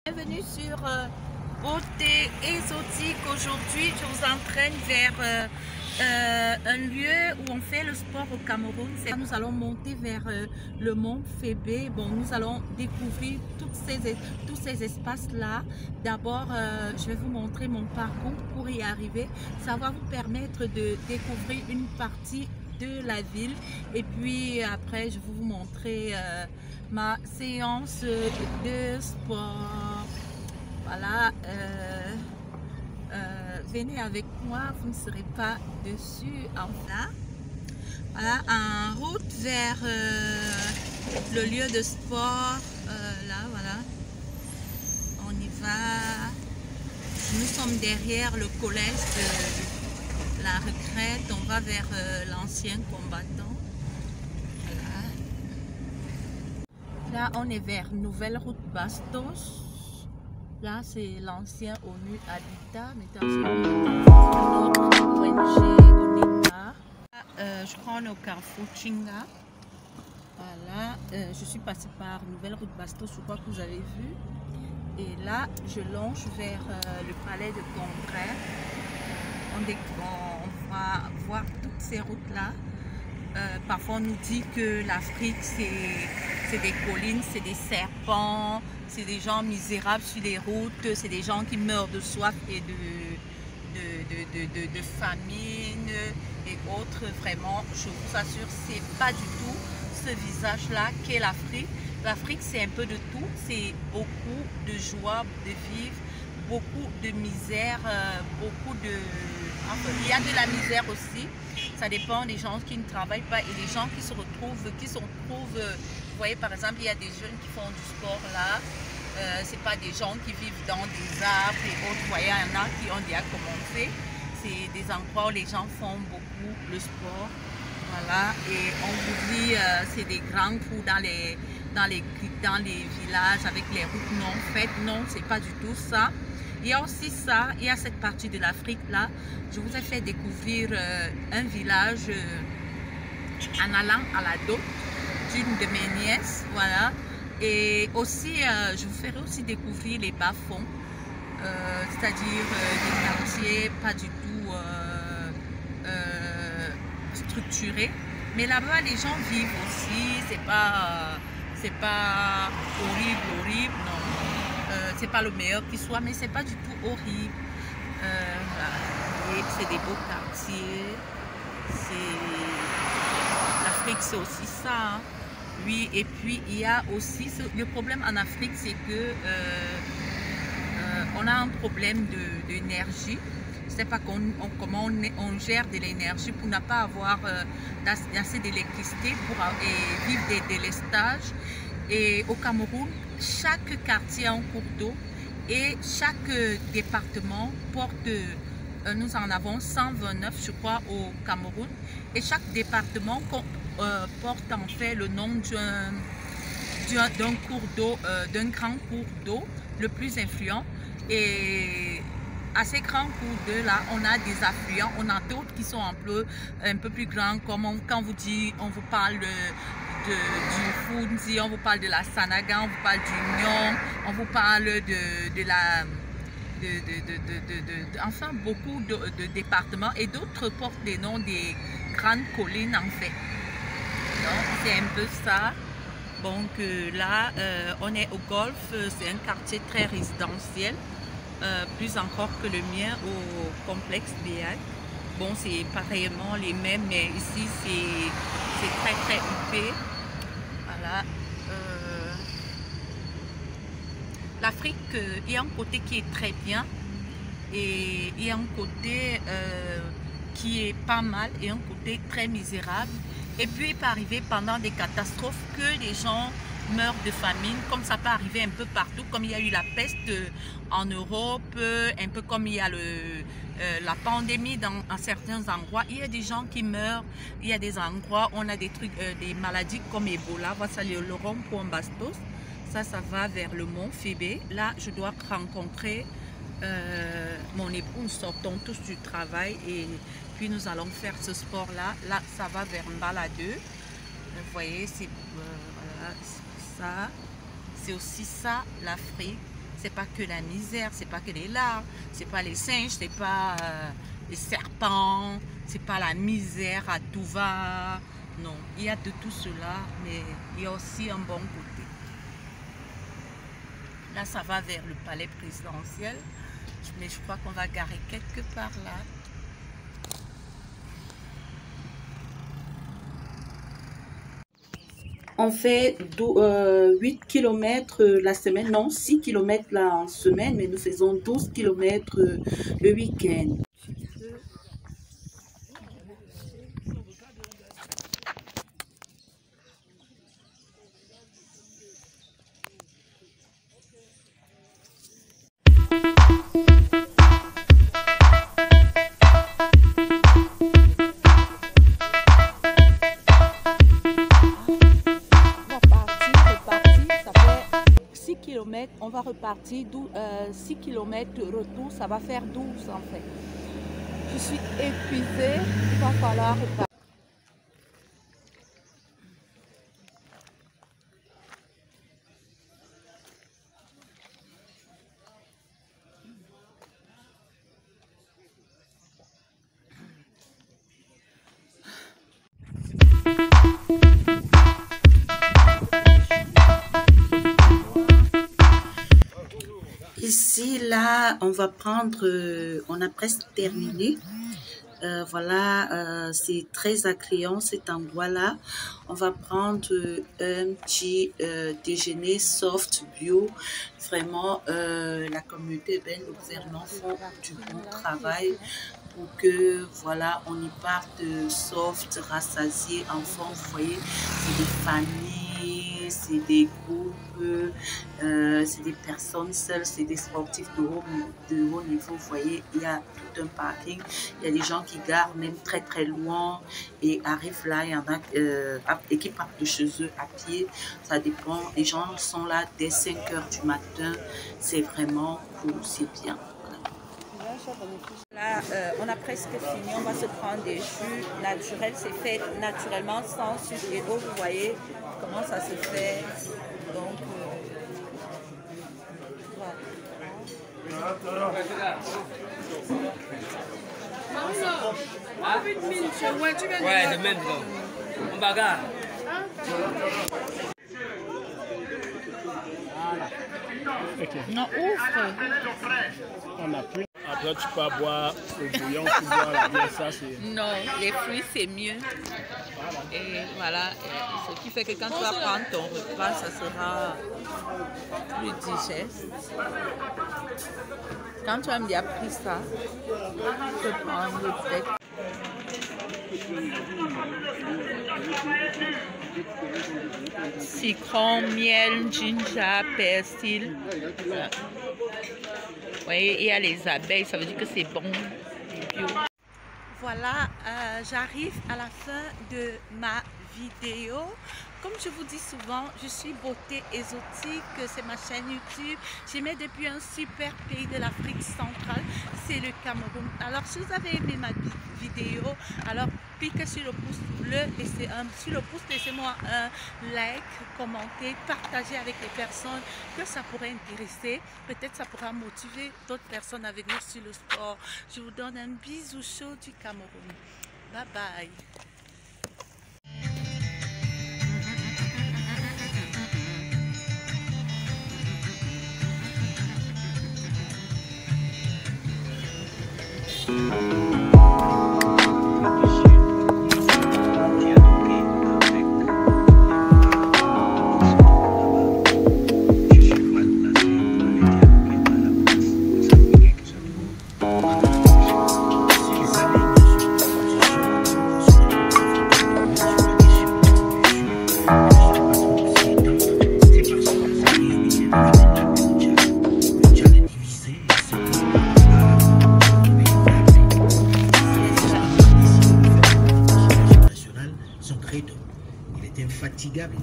Bienvenue sur Beauté Exotique. Aujourd'hui, je vous entraîne vers un lieu où on fait le sport au Cameroun. Nous allons monter vers le mont Fébé. Bon, nous allons découvrir tous ces espaces-là. D'abord, je vais vous montrer mon parcours pour y arriver. Ça va vous permettre de découvrir une partie de la ville. Et puis après, je vais vous montrer ma séance de sport. Voilà, venez avec moi, vous ne serez pas dessus. Enfin, voilà, en route vers le lieu de sport. Là, voilà, on y va. Nous sommes derrière le collège de la retraite. On va vers l'ancien combattant. Voilà. Là, on est vers Nouvelle Route Bastos. Là, c'est l'ancien ONU Habitat, mais notre ONG au départ. Je crois qu'on est au Carrefour Chinga. Voilà, je suis passée par Nouvelle Route Bastos, je crois que vous avez vu. Et là, je longe vers le palais de congrès. On va voir toutes ces routes-là. Parfois, on nous dit que l'Afrique, c'est des collines, c'est des serpents, c'est des gens misérables sur les routes, c'est des gens qui meurent de soif et de famine et autres. Vraiment, je vous assure, c'est pas du tout ce visage-là qu'est l'Afrique. L'Afrique, c'est un peu de tout, c'est beaucoup de joie de vivre, beaucoup de misère, beaucoup de... Enfin, il y a de la misère aussi. Ça dépend des gens qui ne travaillent pas et des gens qui se retrouvent, vous voyez par exemple, il y a des jeunes qui font du sport là, c'est pas des gens qui vivent dans des arbres et autres, vous voyez, il y en a qui ont déjà commencé, c'est des endroits où les gens font beaucoup le sport, voilà, et on vous dit, c'est des grands trous dans les villages avec les routes non faites, non, c'est pas du tout ça. Il y a aussi ça, il y a cette partie de l'Afrique là. Je vous ai fait découvrir un village en allant à la dot d'une de mes nièces, voilà. Et aussi, je vous ferai aussi découvrir les bas-fonds, c'est-à-dire des quartiers pas du tout structurés. Mais là-bas, les gens vivent aussi, c'est pas horrible, non. C'est pas le meilleur qui soit, mais c'est pas du tout horrible. Voilà. C'est des beaux quartiers. L'Afrique, c'est aussi ça. Hein. Oui, et puis il y a aussi le problème en Afrique, c'est que on a un problème d'énergie. Je ne sais pas comment on gère de l'énergie pour ne pas avoir assez d'électricité pour vivre des délestages. Et au Cameroun, chaque quartier a un cours d'eau et chaque département porte, nous en avons 129 je crois au Cameroun, et chaque département porte en fait le nom d'un cours d'eau, d'un grand cours d'eau, le plus influent. Et à ces grands cours d'eau là, on a des affluents, on a d'autres qui sont un peu plus grands, comme quand on vous parle du Funzi, on vous parle de la Sanaga, on vous parle du Nyong, on vous parle enfin beaucoup de départements, et d'autres portent des noms des grandes collines en fait. Donc c'est un peu ça. Donc là on est au Golfe, c'est un quartier très résidentiel, plus encore que le mien au complexe BA. Bon, c'est pareillement les mêmes, mais ici c'est très huppé. Voilà. L'Afrique, il y a un côté qui est très bien et il y a un côté qui est pas mal et un côté très misérable. Et puis il peut arriver pendant des catastrophes que les gens meurent de famine, comme ça peut arriver un peu partout, comme il y a eu la peste en Europe, un peu comme il y a la pandémie dans certains endroits. Il y a des gens qui meurent, il y a des endroits, on a des trucs, des maladies comme Ebola. Voilà le rond-point Bastos. Ça va vers le mont Fébé. Là, je dois rencontrer mon époux. Nous sortons tous du travail et puis nous allons faire ce sport-là. Là, ça va vers Mbaladeux. Vous voyez, c'est voilà, ça. C'est aussi ça, l'Afrique. c'est pas que la misère, c'est pas que les larves, c'est pas les singes, c'est pas les serpents, c'est pas la misère à tout va. Non, il y a de tout cela, mais il y a aussi un bon côté. Là, ça va vers le palais présidentiel, mais je crois qu'on va garer quelque part là. On fait 8 km la semaine, non, 6 km là en semaine, mais nous faisons 12 km le week-end. On va repartir 6 km retour, ça va faire 12 en fait. Je suis épuisée, il va falloir repartir. Ici, là, on va prendre, on a presque terminé. Voilà, c'est très agréant cet endroit-là. On va prendre un petit déjeuner soft bio. Vraiment, la communauté urbaine, le gouvernement font du bon travail pour que, voilà, on y parte soft, rassasié, enfants. Vous voyez, c'est des familles, c'est des groupes, c'est des personnes seules, c'est des sportifs de haut niveau. Vous voyez, il y a tout un parking. Il y a des gens qui garent même très très loin et arrivent là. Il y en a et qui partent de chez eux à pied. Ça dépend. Les gens sont là dès 5 h du matin. C'est vraiment cool, c'est bien. Là, on a presque fini. On va se prendre des jus naturels. C'est fait naturellement, sans sucre et eau. Vous voyez comment ça se fait. Donc, Ouais, de même. On bagarre. non, ouf. On a pris. Après, tu peux boire le bouillon, tu bois la bière, ça c'est... Non, les fruits c'est mieux. Et voilà, ce qui fait que quand tu vas prendre ton repas, ça sera plus digeste. Quand tu as bien pris ça, tu peux prendre le steak. Citron, miel, ginger, persil. Vous voyez, il y a les abeilles, ça veut dire que c'est bon, bio. Voilà, j'arrive à la fin de ma vidéo. Comme je vous dis souvent, je suis beauté exotique, c'est ma chaîne YouTube. J'aimais depuis un super pays de l'Afrique centrale, c'est le Cameroun. Alors si vous avez aimé ma vidéo, alors cliquez sur le pouce bleu, laissez-moi un like, commentez, partagez avec les personnes que ça pourrait intéresser. Peut-être ça pourra motiver d'autres personnes à venir sur le sport. Je vous donne un bisou chaud du Cameroun. Bye bye. Il était infatigable.